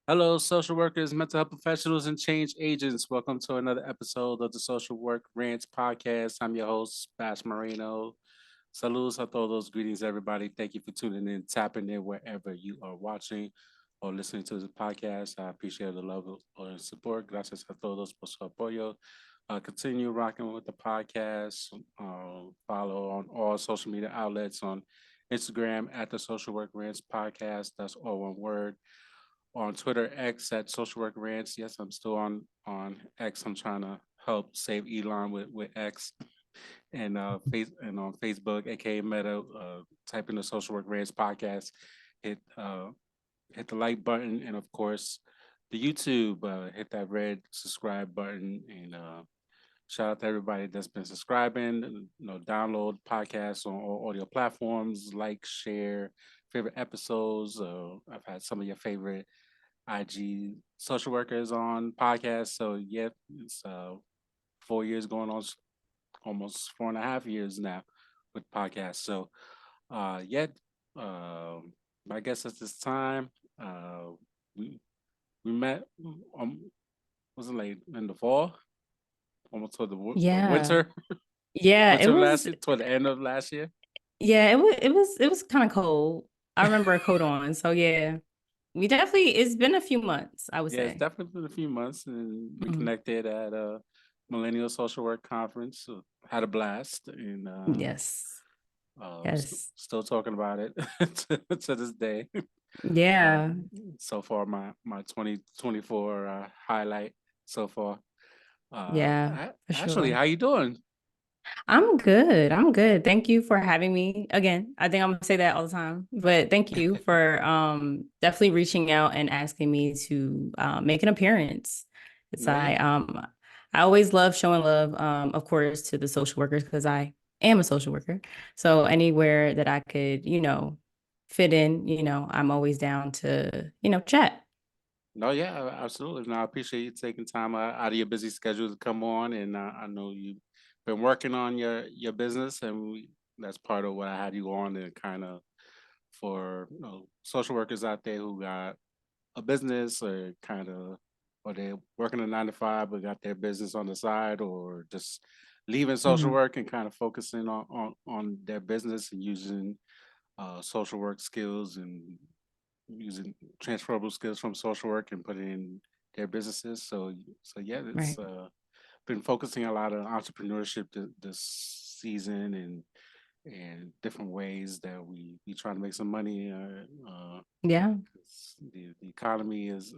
Hello, social workers, mental health professionals, and change agents. Welcome to another episode of the Social Work Rants podcast. I'm your host, Bash Marino. Saludos a todos. Greetings, everybody. Thank you for tuning in, tapping in wherever you are watching or listening to the podcast. I appreciate the love or support. Gracias a todos por su apoyo. Continue rocking with the podcast. Follow on all social media outlets on Instagram at the Social Work Rants podcast. That's all one word on Twitter X at Social Work Rants. Yes, I'm still on X. I'm trying to help save Elon with X and and on Facebook, aka Meta. Type in the Social Work Rants podcast. Hit hit the like button and of course the YouTube. Hit that red subscribe button and shout out to everybody that's been subscribing. Download podcasts on all audio platforms. Like, share favorite episodes. I've had some of your favorite IG social workers on podcasts. So yeah, it's 4 years going on, almost 4.5 years now with podcasts. So yeah, I guess at this time we we met. Was it late in the fall? Almost toward the Yeah. winter, Yeah, it winter of last was year, toward the end of last year. yeah, it was kind of cold. I remember a coat on. So yeah. We definitely it's been a few months, I would Yeah, it's say. definitely been a few months, and we Mhm. connected at a Millennial Social Work Conference. Had a blast, and Yes. Yes. still talking about it to this day. Uh, Yeah, so far, my 2024 highlight so far. yeah, for Ashley, sure. how you doing? I'm good. I'm good. Thank you for having me again. I think I'm gonna say that all the time, but thank you for definitely reaching out and asking me to make an appearance. It's No, yeah, I always love showing love, of course, to the social workers because I am a social worker. So anywhere that I could, fit in, I'm always down to, chat. no, yeah, absolutely. No, I appreciate you taking time out of your busy schedule to come on, and I know you've been working on your business, and that's part of what I had you on, and kind of for social workers out there who got a business or kind of or they're working a 9 to 5 but got their business on the side, or just leaving social Mhm. work and kind of focusing on their business and using social work skills and using transferable skills from social work and put it in their businesses. So yeah, it's Right. been focusing a lot on entrepreneurship this season and different ways that we try to make some money. Yeah. The economy is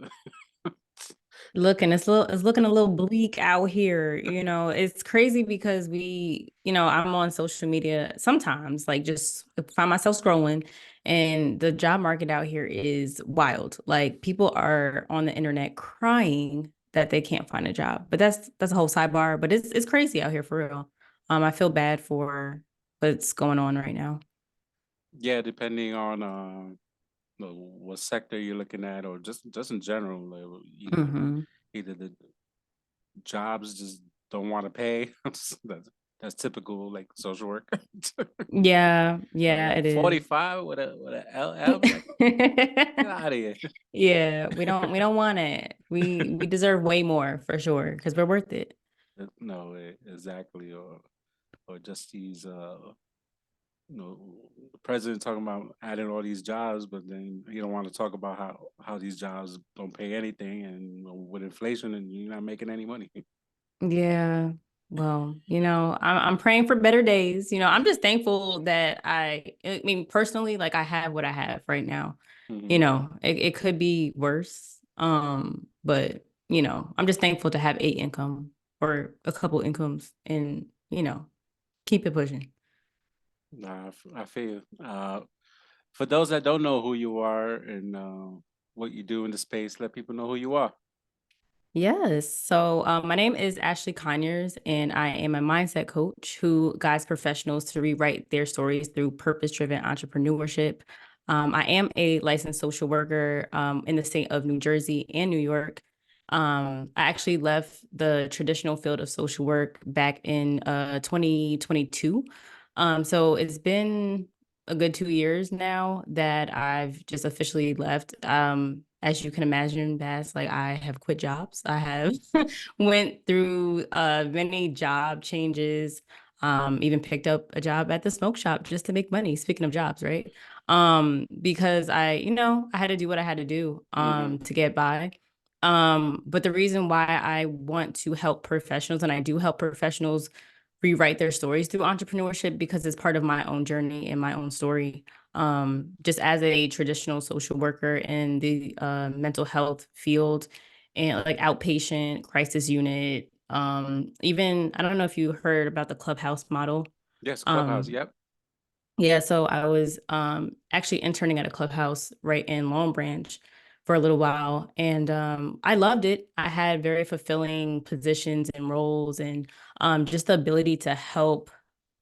It's looking a little bleak out here. It's crazy because I'm on social media sometimes, like just find myself scrolling, and the job market out here is wild. Like people are on the internet crying that they can't find a job. But that's a whole sidebar. But it's crazy out here for real. I feel bad for what's going on right now. yeah, depending on what sector you're looking at, or just in general, like, Hmm. either the jobs just don't want to pay. That's typical, like social work. Yeah, yeah, Like it is. 45 with a LL, like get out of here. Yeah, we don't want it. We deserve way more for sure because we're worth it. No, exactly, or just these the president talking about adding all these jobs, but then you don't want to talk about how these jobs don't pay anything, and with inflation, and you're not making any money. Yeah. Well, I'm praying for better days. I'm just thankful that I mean, personally, like I have what I have right now. Hmm. It could be worse. But I'm just thankful to have 8 income or a couple incomes and, keep it pushing. Nah, I feel. For those that don't know who you are and what you do in the space, let people know who you are. Yes. So my name is Ashley Conyers, and I am a mindset coach who guides professionals to rewrite their stories through purpose driven entrepreneurship. I am a licensed social worker in the state of New Jersey and New York. I actually left the traditional field of social work back in 2022. So it's been a good 2 years now that I've just officially left. as you can imagine, that's like I have quit jobs. I have went through many job changes, even picked up a job at the smoke shop just to make money. Speaking of jobs, right? Because I had to do what I had to do Mm-hmm. to get by. But the reason why I want to help professionals, and I do help professionals rewrite their stories through entrepreneurship because it's part of my own journey and my own story. Just as a traditional social worker in the mental health field and like outpatient crisis unit, even I don't know if you heard about the Clubhouse model. Yes, Clubhouse. Um, Yep. yeah, so I was actually interning at a clubhouse right in Long Branch for a little while, and I loved it. I had very fulfilling positions and roles, and just the ability to help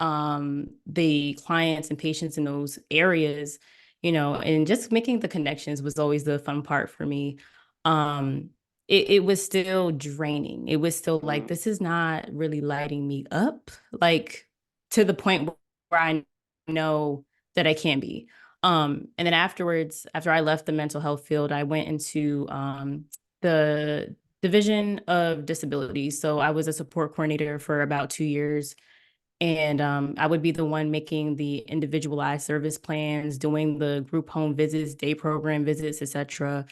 the clients and patients in those areas, and just making the connections was always the fun part for me. Um, it was still draining. It was still like, Mm-hmm. this is not really lighting me up, like to the point where I know that I can be. And then afterwards, after I left the mental health field, I went into the division of disability. So I was a support coordinator for about 2 years. And I would be the one making the individualized service plans, doing the group home visits, day program visits, etc.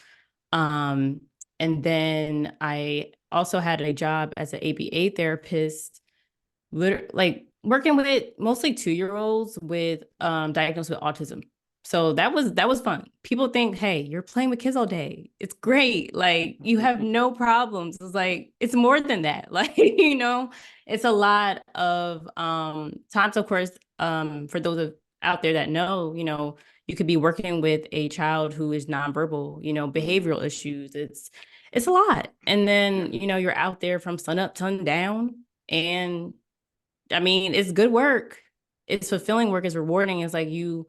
Um, and then I also had a job as an ABA therapist, like working with mostly 2-year-olds with diagnosed with autism. So that was fun. People think, hey, you're playing with kids all day. It's great. Like you have no problems. It's like it's more than that. Like, it's a lot of times, of course, for those out there that know, you could be working with a child who is nonverbal, Mm-hmm. behavioral issues. It's a lot. And Yeah. then, you're out there from sun up, sun down. And I mean, it's good work. It's fulfilling work. It's rewarding. It's like you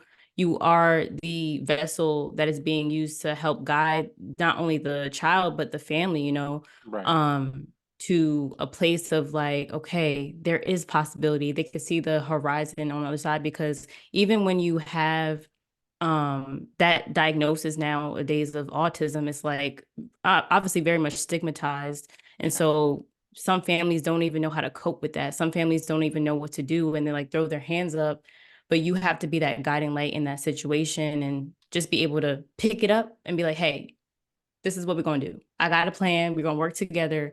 are the vessel that is being used to help guide not only the child but the family, Right. um, to a place of like, okay, there is possibility. They can see the horizon on the other side because even when you have that diagnosis nowadays of autism, it's like obviously very much stigmatized. And Yeah. so some families don't even know how to cope with that. Some families don't even know what to do and they like throw their hands up. But you have to be that guiding light in that situation and just be able to pick it up and be like, hey, this is what we're going to do. I got a plan. We're going to work together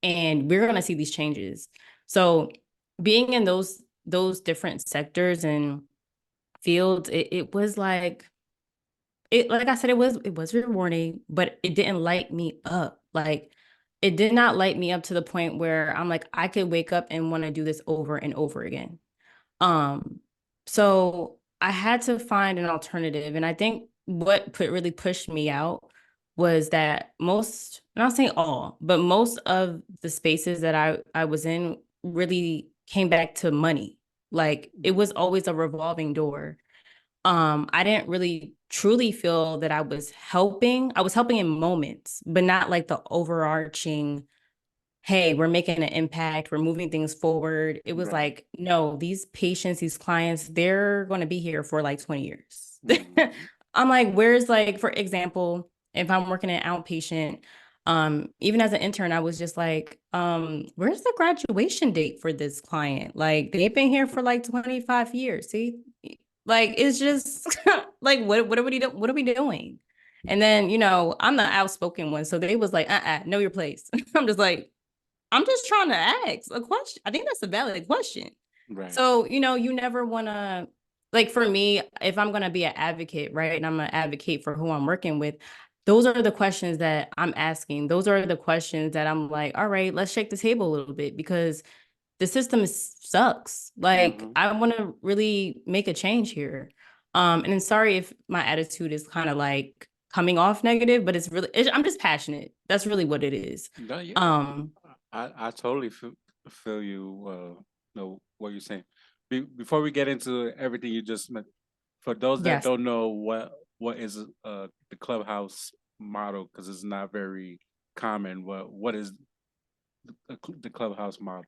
and we're going to see these changes. So being in those different sectors and fields, it was like I said, it was rewarding, but it didn't light me up. Like it did not light me up to the point where I'm like, I could wake up and want to do this over and over again. Um, so I had to find an alternative. And I think what really pushed me out was that most, I'm not saying all, but most of the spaces that I was in really came back to money. Like it was always a revolving door. I didn't really truly feel that I was helping. I was helping in moments, but not like the overarching, hey, we're making an impact, we're moving things forward. It was Right. like, no, these patients, these clients, they're going to be here for like 20 years. Mm-hmm. I'm like, where's like, for example, if I'm working an outpatient, even as an intern, I was just like, where's the graduation date for this client? Like they've been here for like 25 years. See, like it's just like what are we doing? And then, I'm the outspoken one. So they was like, know your place. I'm just like, I'm just trying to ask a question. I think that's a valid question. Right. So, you never want to, like for me, if I'm going to be an advocate, right, and I'm going to advocate for who I'm working with, those are the questions that I'm asking. Those are the questions that I'm like, all right, let's shake the table a little bit because the system sucks. Like, Mm-hmm. I want to really make a change here. And I'm sorry if my attitude is kind of like coming off negative, but I'm just passionate. That's really what it is. No, yeah. Um, I totally feel you. Know what you're saying. Before we get into everything you just meant, for those that yes. don't know what is the clubhouse model, because it's not very common. What is the clubhouse model?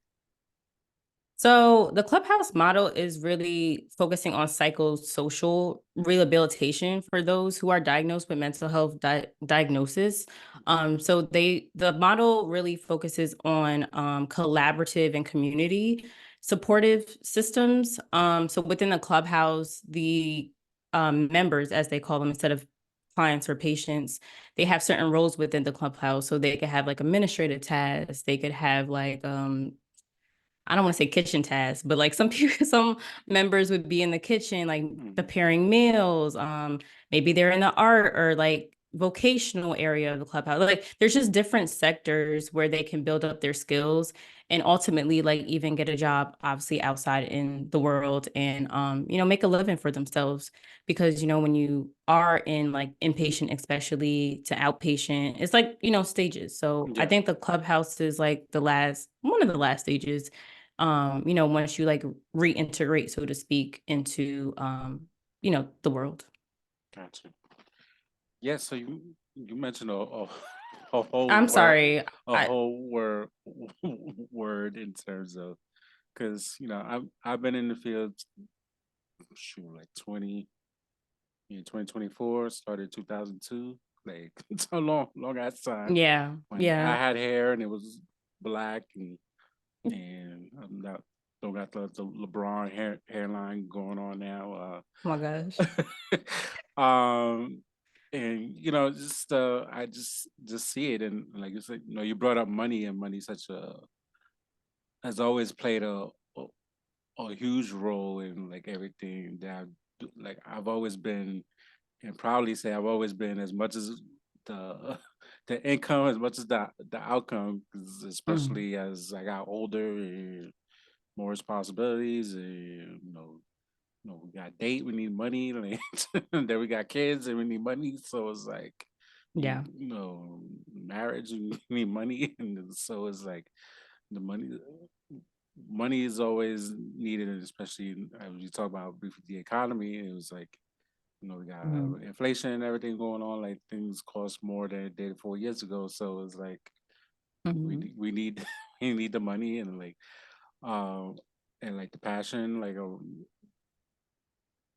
So the Clubhouse model is really focusing on psychosocial rehabilitation for those who are diagnosed with mental health diagnosis. So the model really focuses on collaborative and community supportive systems. So within the Clubhouse, the members, as they call them, instead of clients or patients, they have certain roles within the Clubhouse. So they could have like administrative tasks. They could have like I don't want to say kitchen tasks, but like some people, some members would be in the kitchen, like Mhm. preparing meals. Maybe they're in the art or like vocational area of the clubhouse. Like there's just different sectors where they can build up their skills and ultimately like even get a job, obviously outside in the world and make a living for themselves. Because when you are in like inpatient, especially to outpatient, it's like stages. So I Yeah, think the clubhouse is like the last one of the last stages once you like reintegrate, so to speak, into the world. gotcha. Yeah, so you mentioned a whole I'm word, sorry. a I whole word word in terms of, because I've been in the field, shoot, like 20 in 2024, started 2002, like it's a long ass time yeah, when I yeah. had hair and it was black, and I'm not, don't got the LeBron hairline going on now. Oh my gosh. Um, and just I just see it, and like you said, you brought up money, and money such a has always played a huge role in like everything that like I've always been, and proudly say I've always been, as much as the the income as much as the outcome, 'cause Mhm. especially as I got older and more responsibilities, and we got date, we need money, like, then we got kids and we need money. So it's like Yeah. marriage, you need money, and so it's like the money is always needed, and especially as you talk about briefly the economy. It was like we got Mhm. inflation and everything going on. Like things cost more than it did 4 years ago. So it's like Mhm. we need we need the money, um and like the passion, like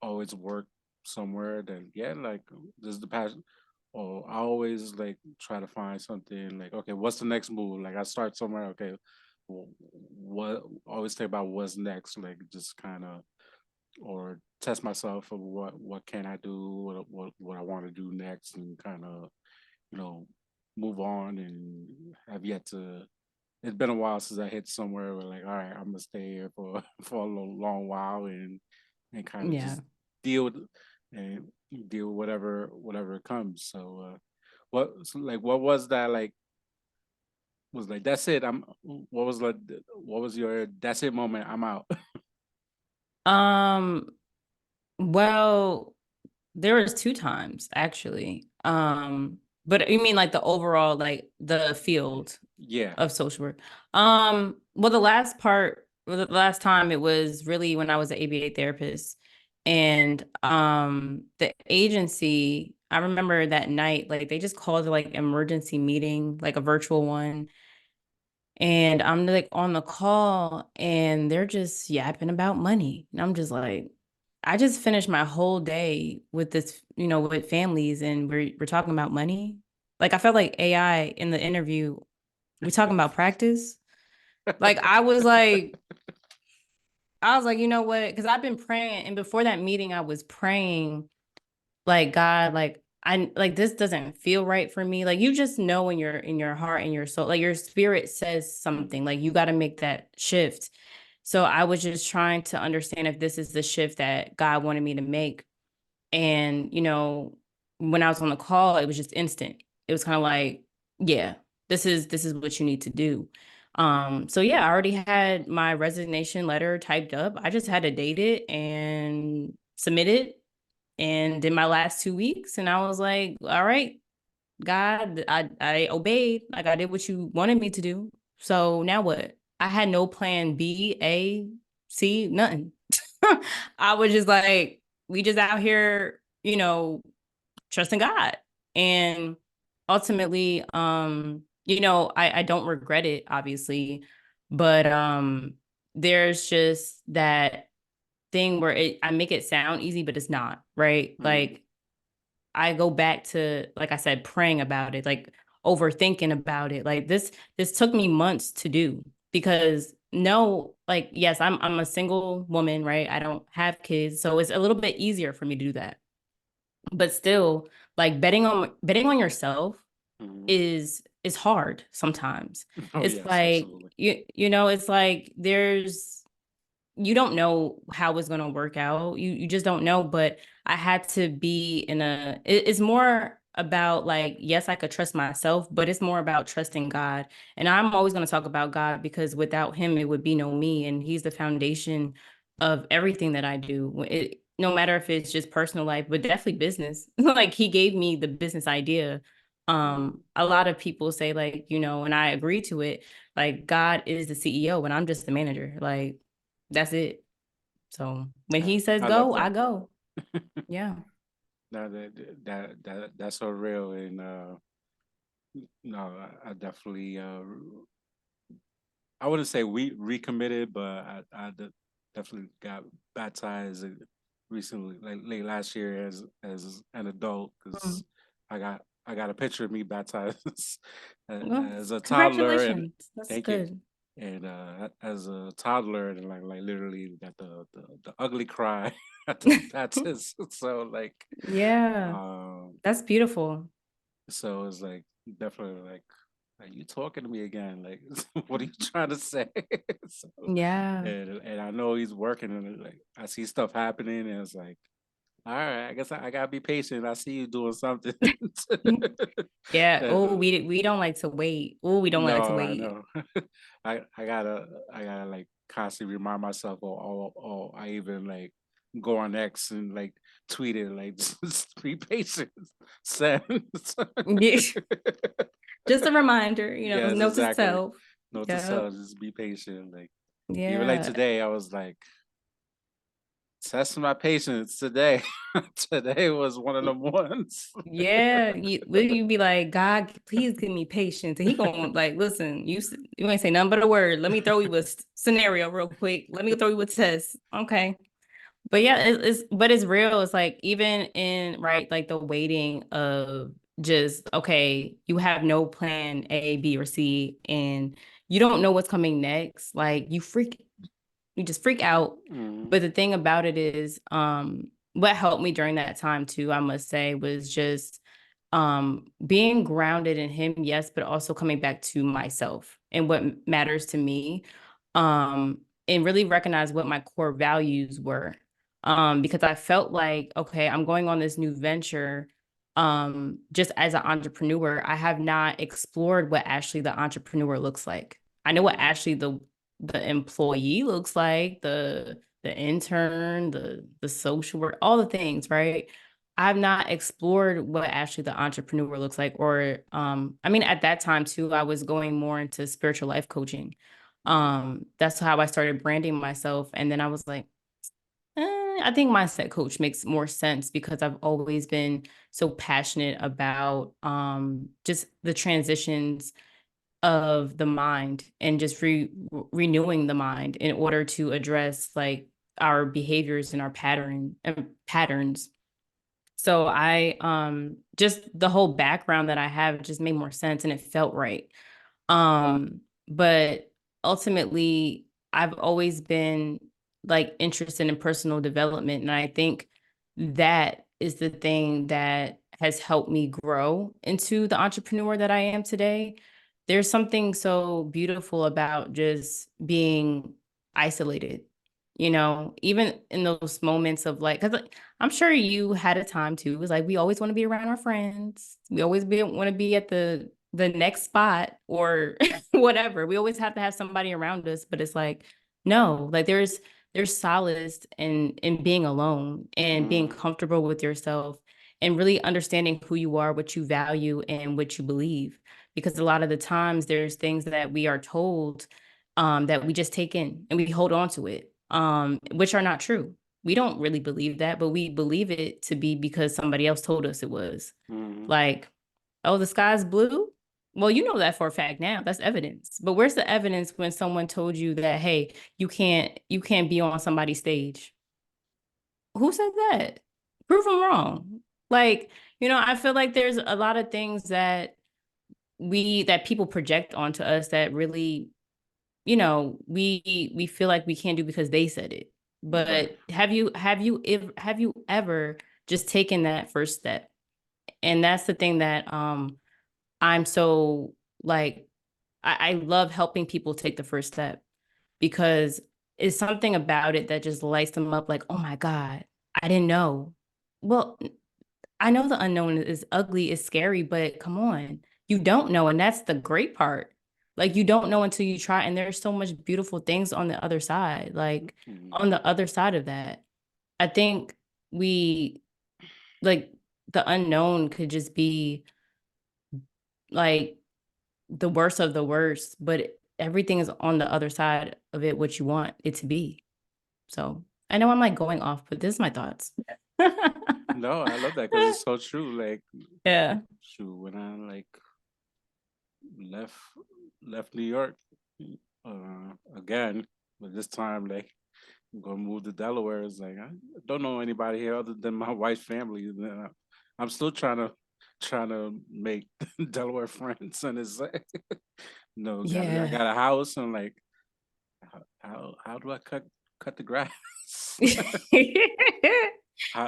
always work somewhere. Then yeah, like this is the passion. Or I always like try to find something like, okay, what's the next move? Like I start somewhere. Okay, what? Always think about what's next. Like just kind of, or test myself of what can I do, what I want to do next, and kind of you know move on. And have yet to. It's been a while since I hit somewhere where like, all right, I'm gonna stay here for for a long while, and kind of Yeah. just deal with and deal with whatever comes. So what was that like? Was like that's it. I'm. What was like? What was your that's it moment? I'm out. Um, well, there was two times actually. But you mean like the overall, like the field Yeah. of social work? Well, the last time it was really when I was an ABA therapist. And the agency, I remember that night, like they just called it like emergency meeting, like a virtual one. And I'm like on the call and they're just yapping about money. And I'm just like, I just finished my whole day with this, with families and we're talking about money. Like I felt like AI in the interview, we talking about practice. Like I was like, you know what? Because I've been praying, and before that meeting, I was praying like God, like I like this doesn't feel right for me. Like you just know in your heart and your soul, like your spirit says something. Like you got to make that shift. So I was just trying to understand if this is the shift that God wanted me to make. And when I was on the call, it was just instant. It was kind of like, yeah, this is what you need to do. So yeah, I already had my resignation letter typed up. I just had to date it and submit it and did my last 2 weeks. And I was like, all right, God, I obeyed. Like I did what you wanted me to do. So now what? I had no plan B, A, C, nothing. I was just like, we just out here, trusting God. And ultimately, I don't regret it, obviously. But there's just that thing where I make it sound easy, but it's not, right? Mm, Like I go back to, like I said, praying about it, like overthinking about it. Like this took me months to do because no, like yes, I'm a single woman, right? I don't have kids, so it's a little bit easier for me to do that. But still, like betting on yourself mm. is hard sometimes. Oh It's yes, like absolutely. it's like there's you don't know how it's going to work out. You just don't know. But I had to be in it's more about like, yes, I could trust myself, but it's more about trusting God. And I'm always going to talk about God because without him, it would be no me. And he's the foundation of everything that I do. No matter if it's just personal life, but definitely business. Like he gave me the business idea. Mm. A lot of people say like, and I agree to it. Like God is the CEO and I'm just the manager. Like that's it. So when he says I love go, that. I go. Yeah. No, that's so real, and no, I definitely I wouldn't say we recommitted, but definitely got baptized recently, like late last year as an adult, because Mm. I got a picture of me baptized Well, as a toddler, and congratulations. That's thank you. good. And as a toddler, and like literally got the ugly cry at the baptism. So like, Yeah. um, That's beautiful. so it's like definitely like, are you talking to me again? Like, what are you trying to say? So, Yeah. and I know he's working, and like I see stuff happening, and it's like, all right, I guess I gotta be patient. I see you doing something. Yeah. And, Oh, we don't like to wait. Oh, we don't like to no, I wait. know. I gotta like constantly remind myself, or I even like go on X and like tweet it, like just be patient. Send. Yeah. Just a reminder, Yes, note to exactly. self. Note to Yeah. self, just be patient. Like even like Yeah. today, I was like testing my patience today. Today was one of them ones. Yeah, will you be like, God, please give me patience? And he going like, listen, you ain't say nothing but a word. Let me throw you a scenario real quick. Let me throw you a test. Okay. But yeah, it's real. It's like even in right, like the waiting of just okay, you have no plan A, B, or C, and you don't know what's coming next. Like you just freak out. Mm, But the thing about it is, what helped me during that time too, I must say, was just being grounded in him, yes, but also coming back to myself and what matters to me. And really recognize what my core values were. Because I felt like, okay, I'm going on this new venture. Just as an entrepreneur, I have not explored what actually the entrepreneur looks like. I know what mm, actually the employee looks like, the intern, the social work, all the things, right? I've not explored what actually the entrepreneur looks like. Or I mean, at that time too, I was going more into spiritual life coaching. mm, That's how I started branding myself. And then I was like, I think mindset coach makes more sense because I've always been so passionate about just the transitions of the mind and just renewing the mind in order to address like our behaviors and our patterns. So I just the whole background that I have just made more sense and it felt right. But ultimately, I've always been like interested in personal development. And I think that is the thing that has helped me grow into the entrepreneur that I am today. There's something so beautiful about just being isolated, even in those moments of like, because I'm sure you had a time too. It was like we always want to be around our friends. We always want to be at the next spot or whatever. We always have to have somebody around us, but it's like no, like there's solace in being alone and being mm, comfortable with yourself and really understanding who you are, what you value, and what you believe. Because a lot of the times there's things that we are told that we just take in and we hold on to it, which are not true. We don't really believe that, but we believe it to be because somebody else told us it was. mm. Like, oh, the sky's blue. Well, you know that for a fact now. That's evidence. But where's the evidence when someone told you that, hey, you can't be on somebody's stage? Who said that? Prove them wrong. Like, I feel like there's a lot of things that people project onto us that really, we feel like we can't do because they said it. Right. But have you ever just taken that first step? And that's the thing that I'm so like I love helping people take the first step because it's something about it that just lights them up like, oh my God, I didn't know. Well, I know the unknown is ugly, is scary, but come on, you don't know. And that's the great part. Like, you don't know until you try. And there's so much beautiful things on the other side. Like, Mhm. on the other side of that, I think we, like, the unknown could just be like the worst of the worst, but everything is on the other side of it, what you want it to be. So I know I'm like going off, but this is my thoughts. No, I love that because it's so true. Like, Yeah. shoot, when I like left left New York again, but this time like I'm gonna move to Delaware. It's like I don't know anybody here other than my wife's family. And then I'm still trying to make Delaware friends, and it's like I Yeah. got a house, and like how do I cut the grass?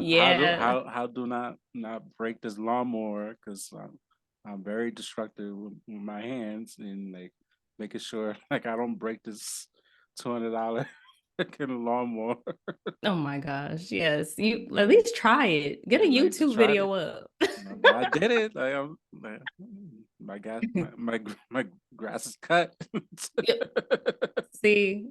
Yeah. How do not break this lawnmower because I'm very destructive with my hands and like making sure like I don't break this $200 freaking lawnmower. Oh my gosh. Yes. You at Like least try it. Get a like just YouTube tried it. video up. But I did it. Like I'm like, my gas my grass is cut. Yep. See,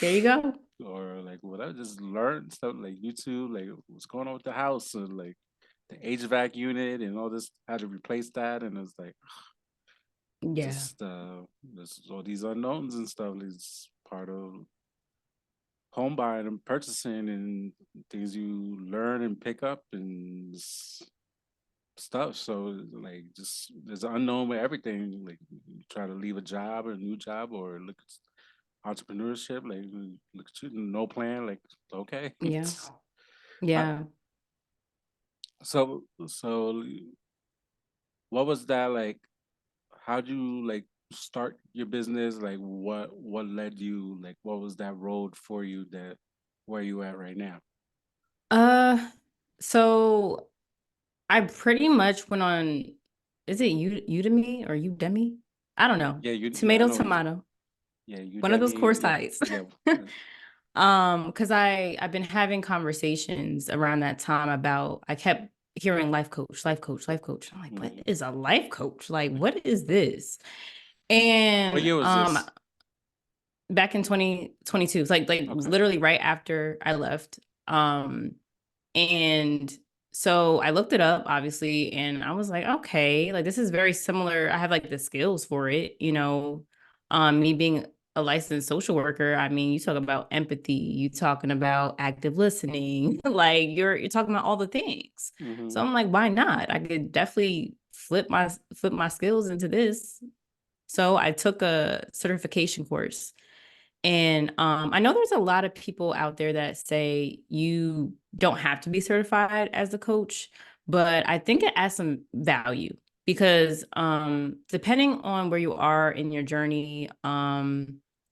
there you go. Or like what I just learned stuff like YouTube, like what's going on with the house and like the HVAC unit and all this, how to replace that, and it's like Yeah. just there's all these unknowns and stuff is part of home buying and purchasing and things you learn and pick up and stuff. So like just there's an unknown with everything. Like you try to leave a job or a new job or look at entrepreneurship, like look at you, no plan, like okay. Yeah. How, Yeah. so what was that like? How do you like start your business? Like what led you? Like what was that road for you that where you at right now? Uh so I pretty much went on, is it Udemy or Udemy? I don't know. Yeah, I Tomato, know what you tomato. yeah, One of those Udemy, course yeah, sites. yeah. Because I've been having conversations around that time about I kept hearing life coach, life coach, life coach. I'm like, what Mhm. is a life coach? Like, what is this? What And year was this? back in 2022, it's like Okay. literally right after I left. And so I looked it up, obviously, and I was like, okay, like this is very similar. I have like the skills for it, me being a licensed social worker. I mean, you talk about empathy, you talking about active listening, like you're talking about all the things. Hmm. So I'm like, why not? I could definitely flip my skills into this. So I took a certification course, and I know there's a lot of people out there that say you don't have to be certified as a coach, but I think it adds some value because depending on where you are in your journey,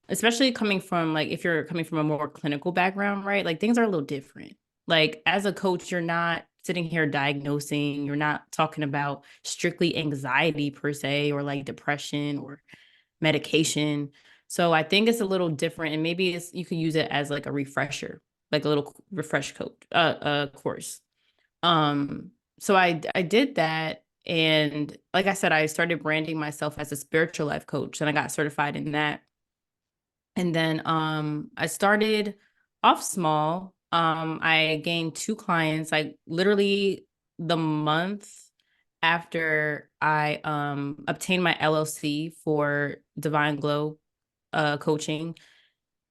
especially coming from like if you're coming from a more clinical background, right? Like things are a little different. Like as a coach, you're not sitting here diagnosing, you're not talking about strictly anxiety per se or like depression or medication. So I think it's a little different, and maybe it's you could use it as like a refresher, like a little refresh coach, course. So I did that, and like I said, I started branding myself as a spiritual life coach, and I got certified in that. And then I started off small. I gained two clients, like literally the month after I obtained my LLC for Divine Glow coaching.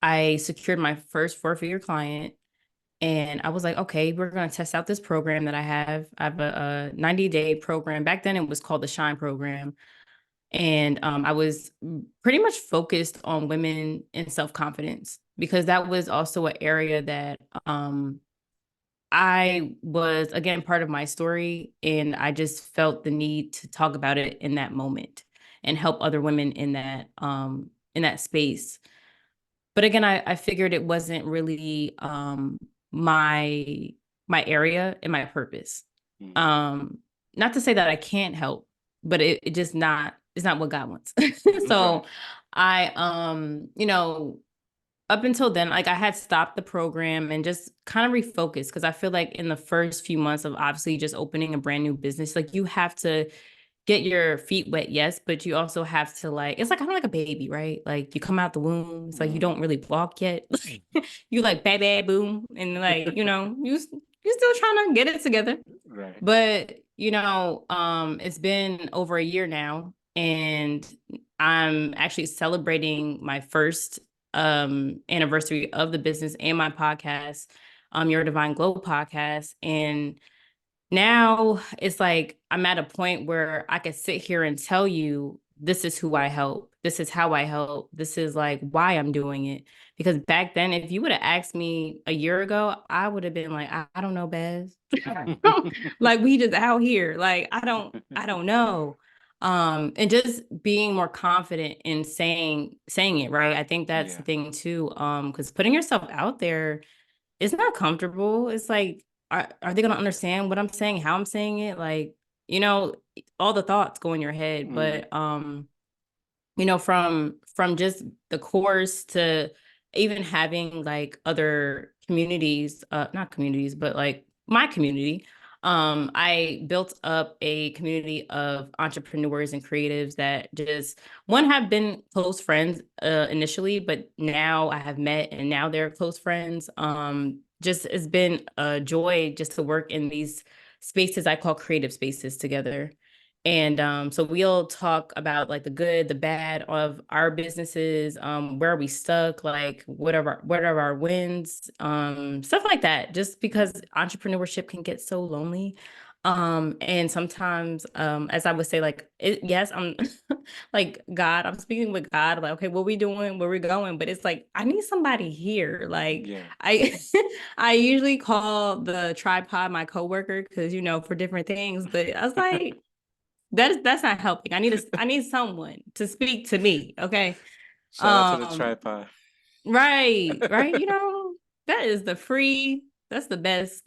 I secured my first four-figure client, and I was like, okay, we're going to test out this program that I have. I have a 90-day program. Back then, it was called the Shine program. And I was pretty much focused on women and self-confidence because that was also an area that I was, again, part of my story, and I just felt the need to talk about it in that moment and help other women in that space. But again, I figured it wasn't really my my area and my purpose. Mm. Um, Not to say that I can't help, but it just not it's not what God wants. Right. So I up until then, like I had stopped the program and just kind of refocused because I feel like in the first few months of obviously just opening a brand new business, like you have to get your feet wet, yes, but you also have to like it's like kind of like a baby, right? Like you come out the womb, it's like you Mm. don't really walk yet. You like baby boom, and like you still trying to get it together. Right. But it's been over a year now, and I'm actually celebrating my first anniversary of the business and my podcast, Your Divine Glow podcast. And now it's like I'm at a point where I could sit here and tell you this is who I help. This is how I help. This is like why I'm doing it. Because back then, if you would have asked me a year ago, I would have been like, I don't know, Baz. Like we just out here. Like I don't know. And just being more confident in saying it, right? I think that's the Yeah. thing too. Because putting yourself out there, it's not comfortable. It's like, are they gonna understand what I'm saying, how I'm saying it? Like, you know, all the thoughts go in your head. Mm. But from just the course to even having like other communities, not communities, but like my community. I built up a community of entrepreneurs and creatives that just one have been close friends initially, but now I have met and now they're close friends. Just it's been a joy just to work in these spaces I call creative spaces together. And so we'll talk about like the good, the bad of our businesses, where are we stuck, like what are our wins, stuff like that, just because entrepreneurship can get so lonely. And sometimes, as I would say, like, yes, I'm like God, I'm speaking with God, like, okay, what we doing, where we going? But it's like, I need somebody here. Like, Yeah. I, I usually call the tripod my coworker because, for different things, but I was like, that's not helping. I need someone to speak to me. Okay. Shout out to the Um, tripod. right. That is that's the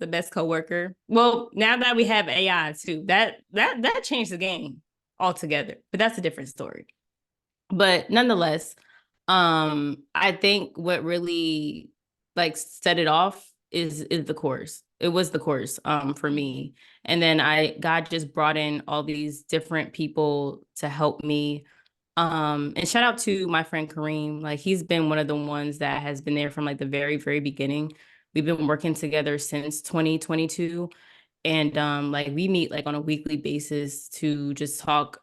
best coworker. Well, now that we have AI too, that changed the game altogether. But that's a different story. But nonetheless, I think what really like set it off is the course. It was the course for Mm. me. And then I God just brought in all these different people to help me. And shout out to my friend Kareem. Like he's been one of the ones that has been there from like the very, very beginning. We've been working together since 2022. And like we meet like on a weekly basis to just talk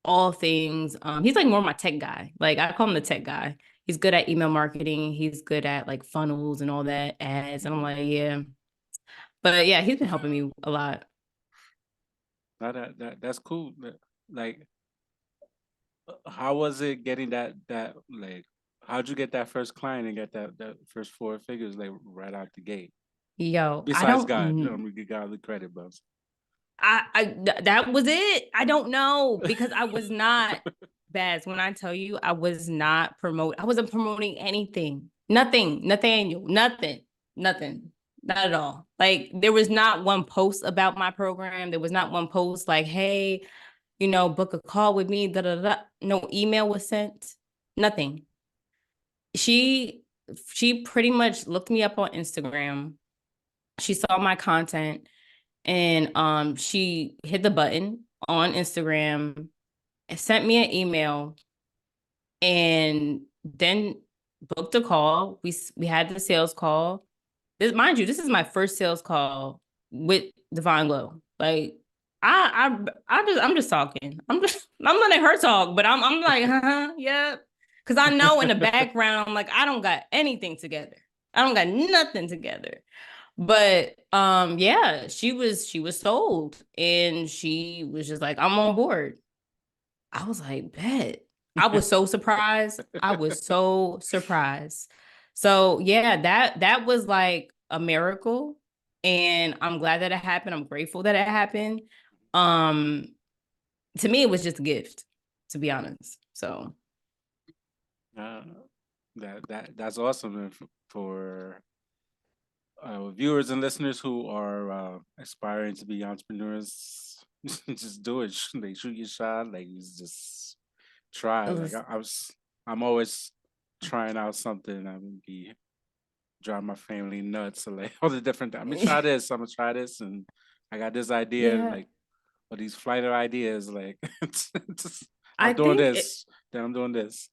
all things. He's like more my tech guy. Like I call him the tech guy. He's good at email marketing. He's good at like funnels and all that ads. And I'm Mm. like, yeah. But yeah, he's been helping me a lot. That's cool. Like, how was it getting that like? How'd you get that first client and get that first four figures like right out the gate? Yo, I Besides don't God, we give God the credit, but that was it. I don't know because I was not Baz. When I tell you I wasn't promoting anything. Nothing, Nathaniel, nothing, not at all. Like there was not one post about my program. There was not one post like, hey, book a call with me, da da da. No email was sent. Nothing. She she pretty much looked me up on Instagram. She saw my content and she hit the button on Instagram and sent me an email and then booked a call. We had the sales call. Mind you, this is my first sales call with Divine Glow. Like I'm just talking. I'm letting her talk, but I'm like, yeah. Cause I know in the background, I'm like, I don't got anything together. I don't got nothing together. But yeah, she was sold and she was just like, I'm on board. I was like, bet. I was so surprised. I was so surprised. So yeah, that was like a miracle. And I'm glad that it happened. I'm grateful that it happened. Um, to me, it was just a gift, to be honest. So Uh, that's awesome. And for viewers and listeners who are aspiring to be entrepreneurs, just do it. Like shoot your shot. Like just try. it Like was, I'm always trying out something. I'm gonna be driving my family nuts. So like all the different. I'm gonna try this. I'm gonna try this, and I got this idea. yeah, Like or these flight of ideas. Like just, I I'm doing think it, this. Then I'm doing this.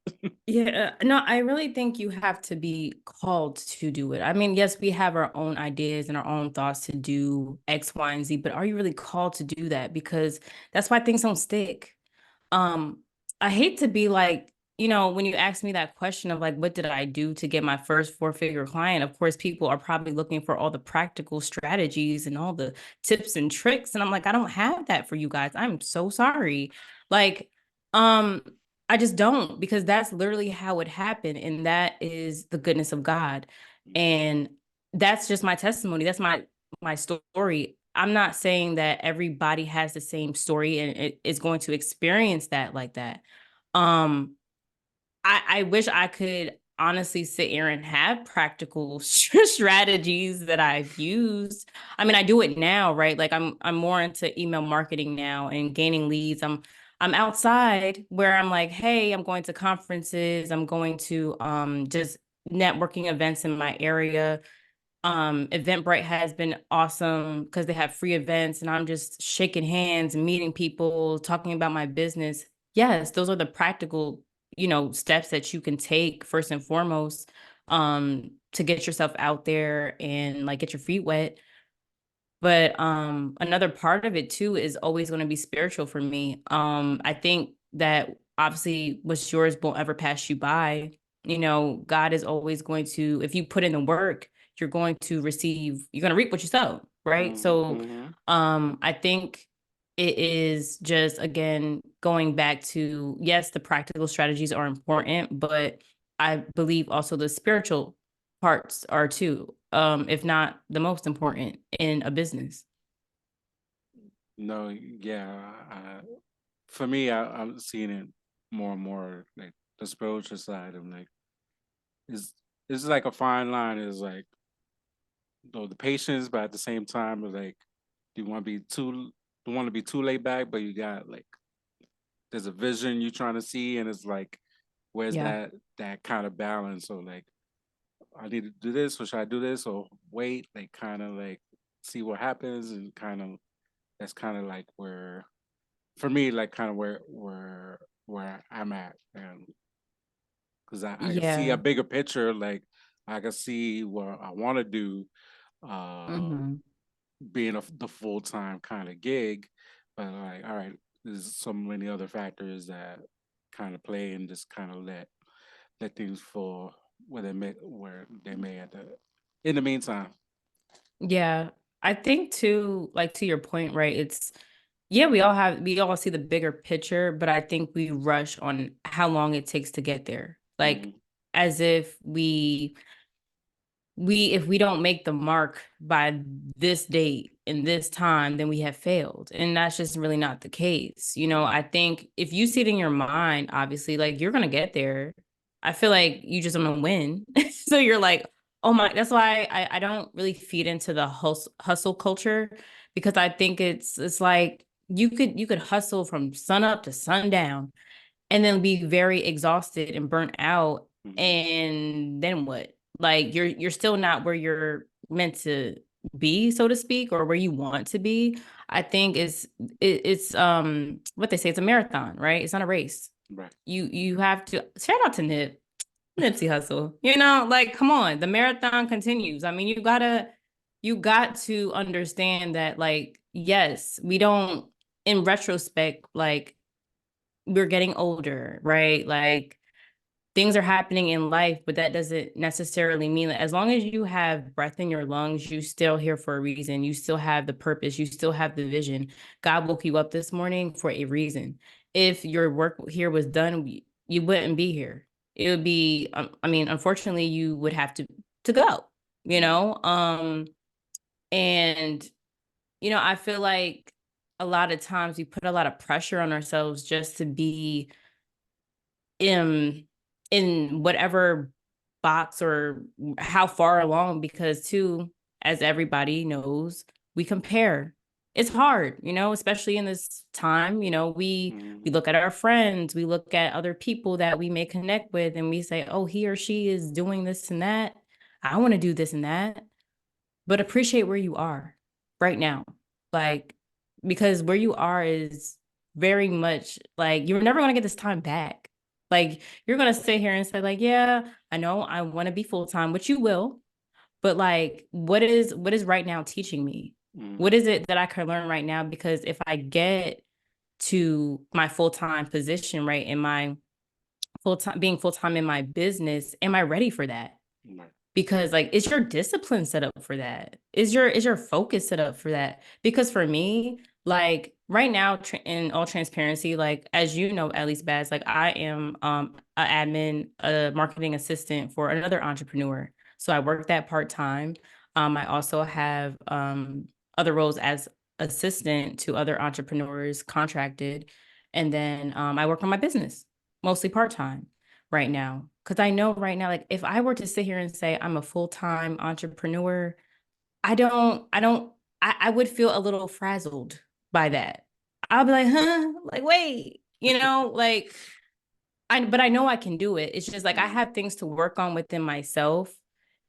yeah, no, I really think you have to be called to do it. I mean, yes, we have our own ideas and our own thoughts to do X, Y, and Z, but are you really called to do that? Because that's why things don't stick. um I hate to be like, when you ask me that question of like, what did I do to get my first four-figure client? Of course, people are probably looking for all the practical strategies and all the tips and tricks. And I'm like, I don't have that for you guys. I'm so sorry. Like, um, I just don't, because that's literally how it happened. And that is the goodness of God. And that's just my testimony. That's my story. I'm not saying that everybody has the same story and it is going to experience that like that. Um, I wish I could honestly sit here and have practical strategies that I've used. I mean, I do it now, right? Like I'm more into email marketing now and gaining leads. I'm outside where I'm like, hey, I'm going to conferences, I'm going to just networking events in my area. Eventbrite has been awesome because they have free events and I'm just shaking hands, meeting people, talking about my business. Yes, those are the practical, steps that you can take first and foremost, to get yourself out there and like get your feet wet. But another part of it too is always going to be spiritual for me. I think that obviously what's yours won't ever pass you by. God is always going to, if you put in the work, you're going to reap what you sow, right? So Mm-hmm. I think it is just, again, going back to, yes, the practical strategies are important, but I believe also the spiritual parts are too, if not the most important in a business. No, yeah. For me, I'm seeing it more and more like the spiritual side of like is it's like a fine line. Is like the patience, but at the same time, like you want to be too don't want to be too laid back, but you got like there's a vision you're trying to see, and it's like where's Yeah. that kind of balance? So like I need to do this, or should I do this, or wait? Like kind of like see what happens, and kind of that's kind of like where for me, like kind of where I'm at, and because I can see a Yeah. bigger picture, like I can see what I want to do, uh, Hmm. being the full time kind of gig, but like, all right, there's so many other factors that kind of play and just kind of let things fall where they may at the in the meantime. Yeah. I think too, like to your point, right? Yeah, we all see the bigger picture, but I think we rush on how long it takes to get there. Like Mm-hmm. as if we if we don't make the mark by this date and this time, then we have failed, and that's just really not the case. I think if you see it in your mind, obviously, like, you're gonna get there. I feel like you just want to win. So you're like, oh my, that's why I don't really feed into the hustle culture, because I think it's like you could hustle from sun up to sundown and then be very exhausted and burnt out, Mm-hmm. and then what? Like, you're still not where you're meant to be, so to speak, or where you want to be. I think it's what they say, it's a marathon, right? It's not a race. Right. You have to, shout out to Nipsey Hustle, like, come on, the marathon continues. I mean, you got to understand that, like, yes, we don't, in retrospect, like, we're getting older, right? Like, things are happening in life, but that doesn't necessarily mean that as long as you have breath in your lungs, you still here for a reason. You still have the purpose. You still have the vision. God woke you up this morning for a reason. if your work here was done, you wouldn't be here. It would be, I mean, unfortunately, you would have to go, you Mm, know? And, I feel like a lot of times we put a lot of pressure on ourselves just to be in whatever box or how far along, because too, as everybody knows, we compare. It's hard, especially in this time. We mm, look at our friends, we look at other people that we may connect with, and we say, oh, he or she is doing this and that, I want to do this and that. But appreciate where you are right now. Like, because where you are is very much like you're never going to get this time back. Like, you're going to sit here and say, like, yeah, I know I want to be full time, which you will. But like, what is right now teaching me? mm, What is it that I can learn right now? Because if I get to my full time position, right, in my full time, being full time in my business, am I ready for that? right. Because like, is your discipline set up for that? Is your focus set up for that? Because for me, like right now, in all transparency, like as you know, at least Baz, like I am an admin, a marketing assistant for another entrepreneur. So I work that part-time. I also have other roles as assistant to other entrepreneurs contracted. And then I work on my business, mostly part-time right now. Because I know right now, like if I were to sit here and say I'm a full-time entrepreneur, I would feel a little frazzled by that. I'll be like, huh? Like, wait, like but I know I can do it. It's just like I Mm, have things to work on within myself,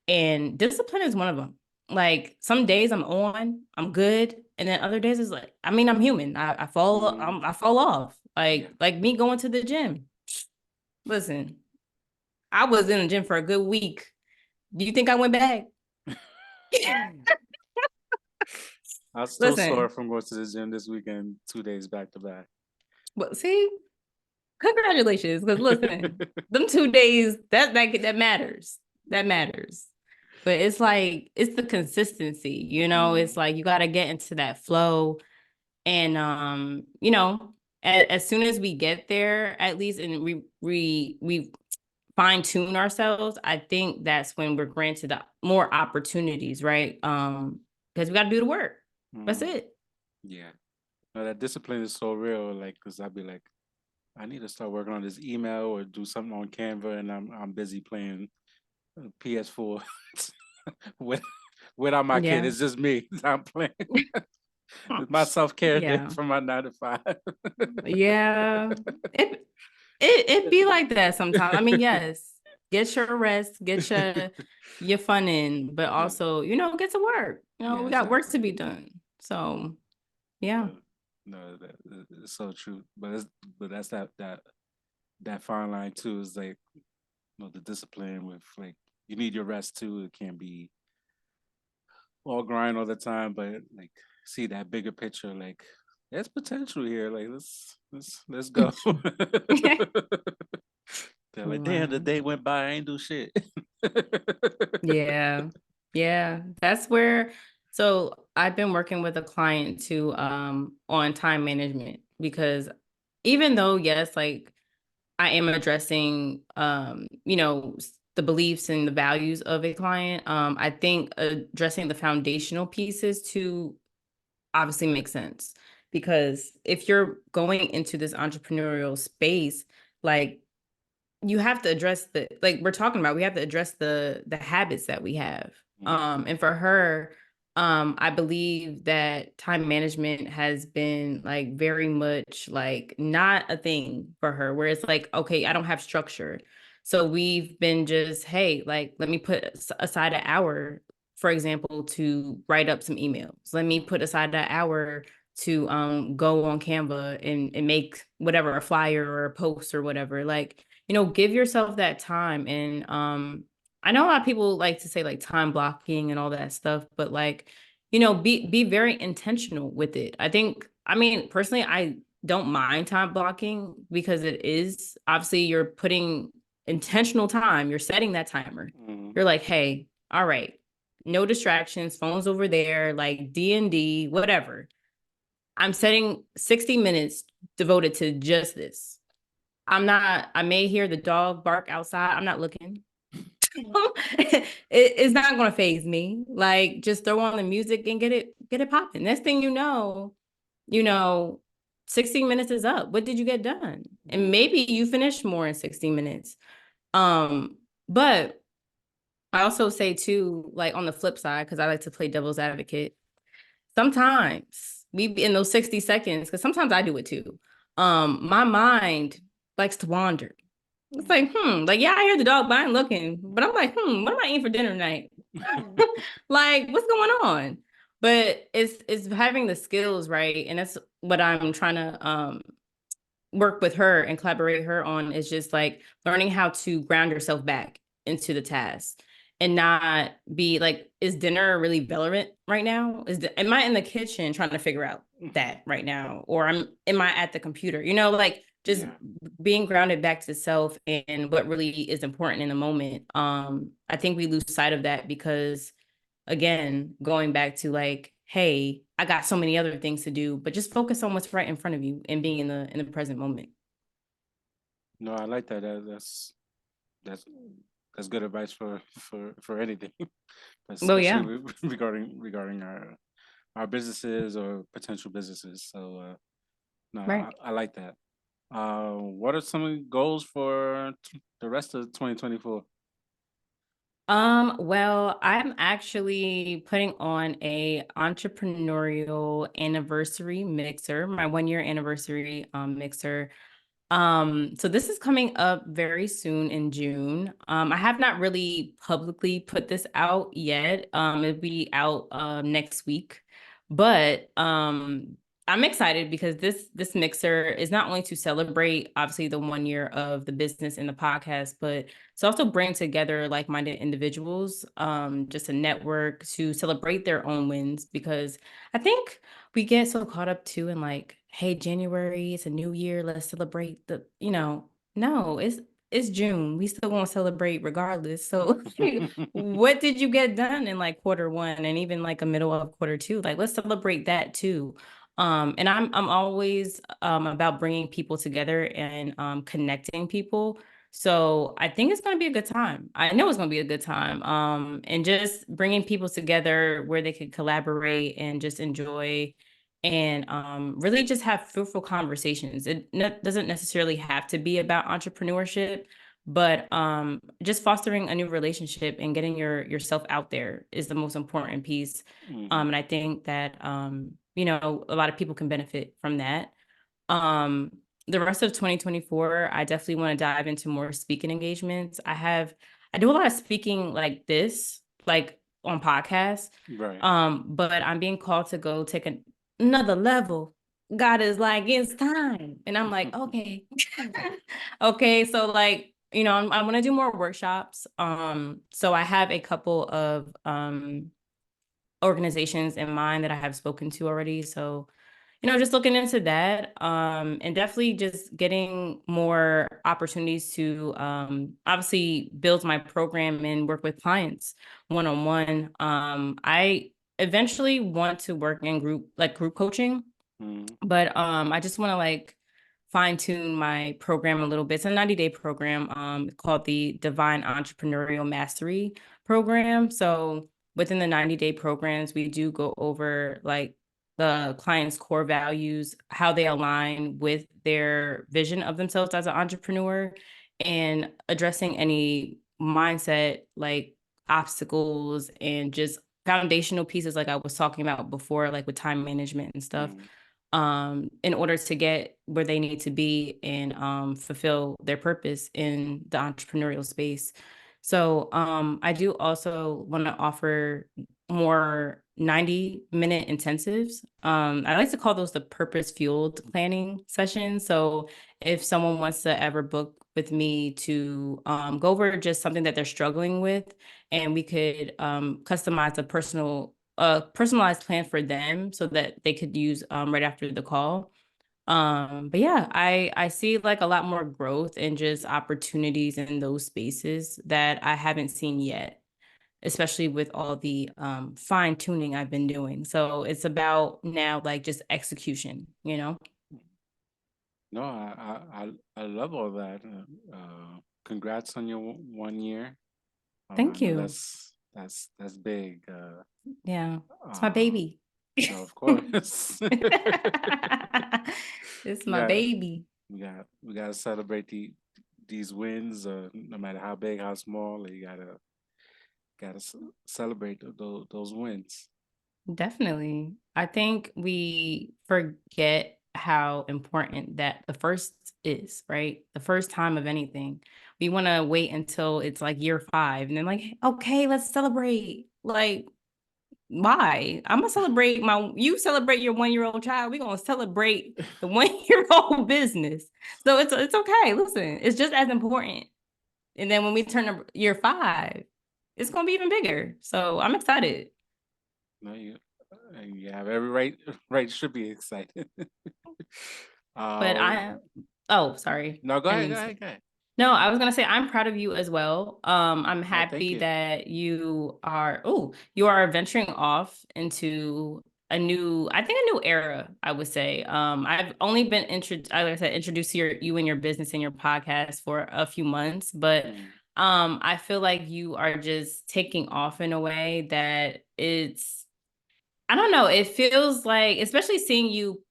and discipline is one of them. Like some days I'm good, and then other days is like, I mean, I'm human. mm, I fall off. yeah. Like me going to the gym. Listen, I was in the gym for a good week. Do you think I went back? I was still sore Listen, from going to the gym this weekend, 2 days back to back. but see, congratulations. Because listen, them 2 days that matters. That matters. But it's like it's the consistency. It's Mm, like you got to get into that flow, and as soon as we get there, at least, and we fine tune ourselves, I think that's when we're granted more opportunities, right? Because we got to do the work. That's mm, it. yeah. No, that discipline is so real. Like, cause I'd be like, I need to start working on this email or do something on Canva, and I'm busy playing PS4 with without my kid. Yeah. It's just me. I'm playing. It's my self care day Yeah. from my 9 to 5. Yeah. It be like that sometimes. I mean, yes, get your rest, get your fun in, but also, get to work. Yeah, We got work exactly. to be done. So, yeah. No, no, it's so true. But that's that fine line too. Is like the discipline with like you need your rest too. It can't be all grind all the time, but like see that bigger picture. Like there's potential here. Like let's go. They're like, damn, the Wow. day went by, I ain't do shit. Yeah. Yeah. So I've been working with a client to on time management, because even though, yes, like I am addressing the beliefs and the values of a client, I think addressing the foundational pieces to obviously make sense, because if you're going into this entrepreneurial space, like you have to address like we're talking about, we have to address the habits that we have. Mhm, And for her, I believe that time management has been like very much like not a thing for her, where it's like, okay, I don't have structure. So we've been just, hey, like let me put aside an hour, for example, to write up some emails. Let me put aside an hour to go on Canva and make whatever, a flyer or a post or whatever. Like, give yourself that time. And I know a lot of people like to say like time blocking and all that stuff, but like, be very intentional with it. I mean, personally, I don't mind time blocking, because it is obviously you're putting intentional time, you're setting that timer. mhm, You're like, hey, all right, no distractions, phones over there, like D&D, whatever. I'm setting 60 minutes devoted to just this. I may hear the dog bark outside. I'm not looking. It's not going to phase me. Like, just throw on the music and get it popping. Next thing you know, 16 minutes is up. What did you get done? And maybe you finished more in 60 minutes. But I also say too, like on the flip side, because I like to play devil's advocate, sometimes we in those 60 seconds, because sometimes I do it too. My mind likes to wander. It's like, like, yeah, I hear the dog, but I ain't looking. But I'm like, what am I eating for dinner tonight? Like, what's going on? But it's having the skills, right? And that's what I'm trying to work with her and collaborate her on, is just like learning how to ground yourself back into the task and not be like, is dinner really relevant right now? Am I in the kitchen trying to figure out that right now? Or am I at the computer? Like just being grounded back to self and what really is important in the moment. I think we lose sight of that because, again, going back to like, hey, I got so many other things to do, but just focus on what's right in front of you and being in the present moment. No, I like that. That's that's good advice for anything, Well, especially yeah, regarding our businesses or potential businesses. So no, right. I like that. What are some of the goals for the rest of 2024? Well, I'm actually putting on a entrepreneurial anniversary mixer, my 1 year anniversary mixer. So this is coming up very soon in June. I have not really publicly put this out yet. It'll be out next week, but I'm excited because this mixer is not only to celebrate obviously the 1 year of the business and the podcast, but to also bring together like-minded individuals, just a network to celebrate their own wins. Because I think we get so caught up too in like, hey, January, it's a new year, let's celebrate no, it's June. We still want to celebrate regardless. So what did you get done in like quarter 1 and even like a middle of quarter 2? Like, let's celebrate that too. And I'm always about bringing people together and connecting people. So I think it's going to be a good time. I know it's going to be a good time. And just bringing people together where they can collaborate and just enjoy and really just have fruitful conversations. Doesn't necessarily have to be about entrepreneurship, but just fostering a new relationship and getting yourself out there is the most important piece. Hmm. And I think that a lot of people can benefit from that. Um, the rest of 2024, I definitely want to dive into more speaking engagements. I do a lot of speaking like this, like on podcasts. Right. But I'm being called to go take another level. God is like, it's time. And I'm like, okay. Okay. So like, I want to do more workshops. So I have a couple of organizations in mind that I have spoken to already. So, just looking into that, and definitely just getting more opportunities to obviously build my program and work with clients one on one. I eventually want to work in group coaching, Hmm. but I just want to like fine tune my program a little bit. It's a 90-day program called the Divine Entrepreneurial Mastery Program. So within the 90-day programs, we do go over like the client's core values, how they align with their vision of themselves as an entrepreneur, and addressing any mindset like obstacles and just foundational pieces like I was talking about before, like with time management and stuff, Hmm. in order to get where they need to be and fulfill their purpose in the entrepreneurial space. So I do also want to offer more 90-minute intensives. I like to call those the purpose fueled planning sessions. So if someone wants to ever book with me to go over just something that they're struggling with, and we could customize a personalized plan for them so that they could use right after the call. But yeah, I see like a lot more growth and just opportunities in those spaces that I haven't seen yet. especially with all the fine tuning I've been doing. So it's about now like just execution, you know? No, I love all that. Congrats on your 1 year. I Thank know you. that's big. Yeah. It's my Uh, baby. no, of course. It's we my got baby. we gotta celebrate these wins. No matter how big, how small, you gotta celebrate those wins. Definitely. I think we forget how important that the first is, right? The first time of anything. We want to wait until it's like year 5 and then like, okay, let's celebrate. Like, why? I'm gonna celebrate you celebrate your 1-year-old child. We're gonna celebrate the 1-year-old business. So it's okay. Listen, it's just as important. And then when we turn to year 5, it's gonna be even bigger. So I'm excited. No, you have every right right should be excited. But uh, oh, sorry. no, go I ahead, didn't go mean to ahead, say. go ahead. No, I was gonna say I'm proud of you as well. I'm Oh, thank happy you. that you are venturing off into I think a new era, I would say. I've only been like I said, introduced to you and your business and your podcast for a few months, but Mm. I feel like you are just taking off in a way that I don't know. It feels like, especially seeing you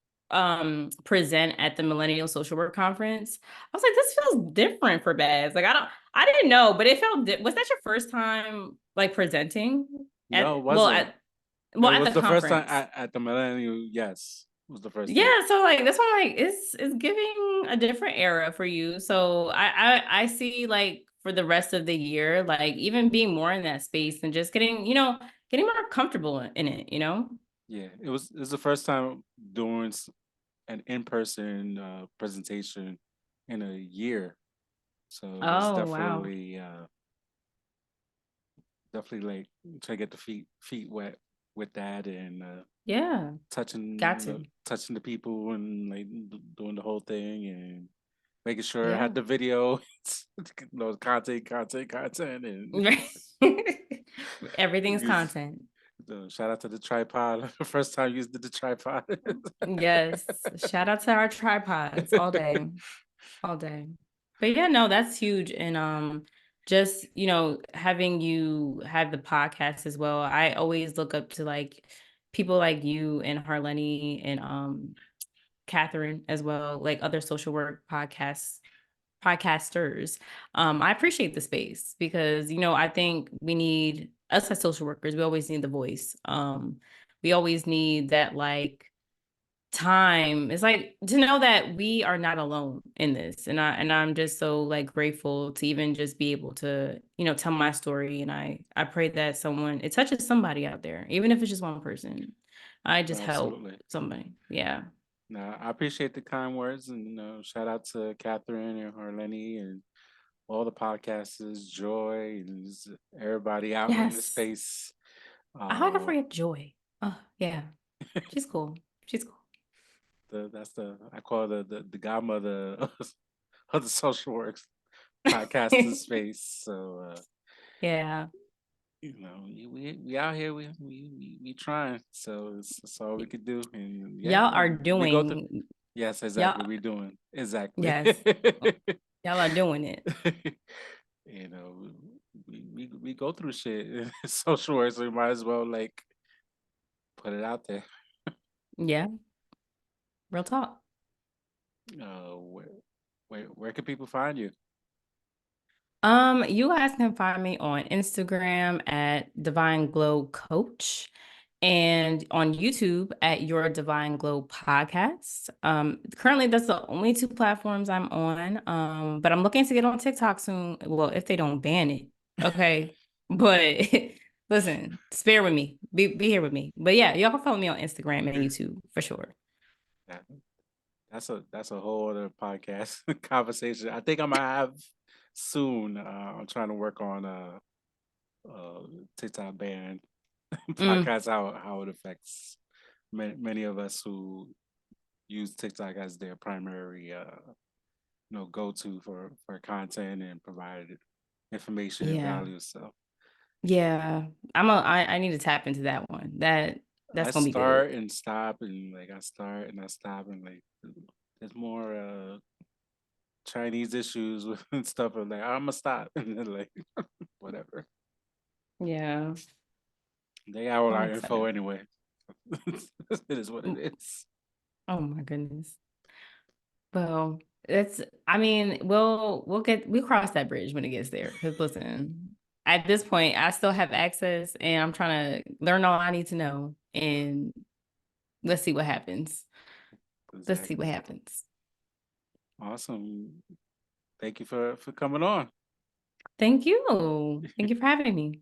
present at the Millennial Social Work Conference, I was like, this feels different for Baz. Like I didn't know, but it felt was that your first time like presenting No, it wasn't. It at was the the first time conference? at the Millennium. Yes, it was the first time. Yeah, so like that's why I'm like it's giving a different era for you. So I see like for the rest of the year, like even being more in that space and just getting more comfortable in it, you know? Yeah, it was the first time doing an in person presentation in a year. So it was Oh, wow. definitely like trying to get the feet wet with that and Yeah, got to. touching the people and like doing the whole thing and making sure I had Yeah. the video, content, and Everything's use content. shout out to the tripod. The first time I used the tripod. Yes. Shout out to our tripods all day, all day. But yeah, no, that's huge. And just, having you have the podcast as well. I always look up to like people like you and Harleni and Catherine as well, like other social work podcasters. I appreciate the space because, I think we need us as social workers, we always need the voice. We always need that like time. It's like to know that we are not alone in this. And I'm just so like grateful to even just be able to, tell my story. And I pray that it touches somebody out there, even if it's just one person. I just help Absolutely. somebody. Yeah. No, I appreciate the kind words and shout out to Catherine and Harleni and all the podcasters, Joy, and everybody out in the Yes. space. How I can Uh, forget Joy. Oh, yeah. She's cool. She's cool. that's the I call her the godmother of the social works podcasting space. So Yeah. we out here we trying. So that's all we could do. And yeah, Y'all are we go through. doing Yes, exactly. y'all We doing exactly. yes. Y'all are doing it. you know, we go through shit in social work, so we might as well like put it out there. Yeah. Real uh Uh, where where can people find you? You guys can find me on Instagram at Divine Glow Coach and on YouTube at Your Divine Glow Podcast. Currently that's the only 2 platforms I'm on. But I'm looking to get on TikTok soon. Well, if they don't ban it. Okay. But listen, spare with me. Be here with me. But yeah, y'all can follow me on Instagram and YouTube for sure. That, that's a whole other podcast conversation. I think I might have soon. I'm trying to work on uh TikTok ban Mm, podcast how it affects many of us who use TikTok as their primary go to for content and provide information and yeah. value. So Yeah. I need to tap into that one. That's I gonna be good. start and stop and like I start and I stop and like there's more Chinese issues with and stuff. I'm like, I'm gonna stop and then like whatever. Yeah. They got all I'm our info excited. anyway. It is what it Mm, is. oh my goodness. Well, it's I mean, we'll cross that bridge when it gets there. Because listen, at this point, I still have access and I'm trying to learn all I need to know. And let's see what happens. Let's see what Exactly. happens. Awesome. Thank you for coming on. Thank you. Thank you for having me.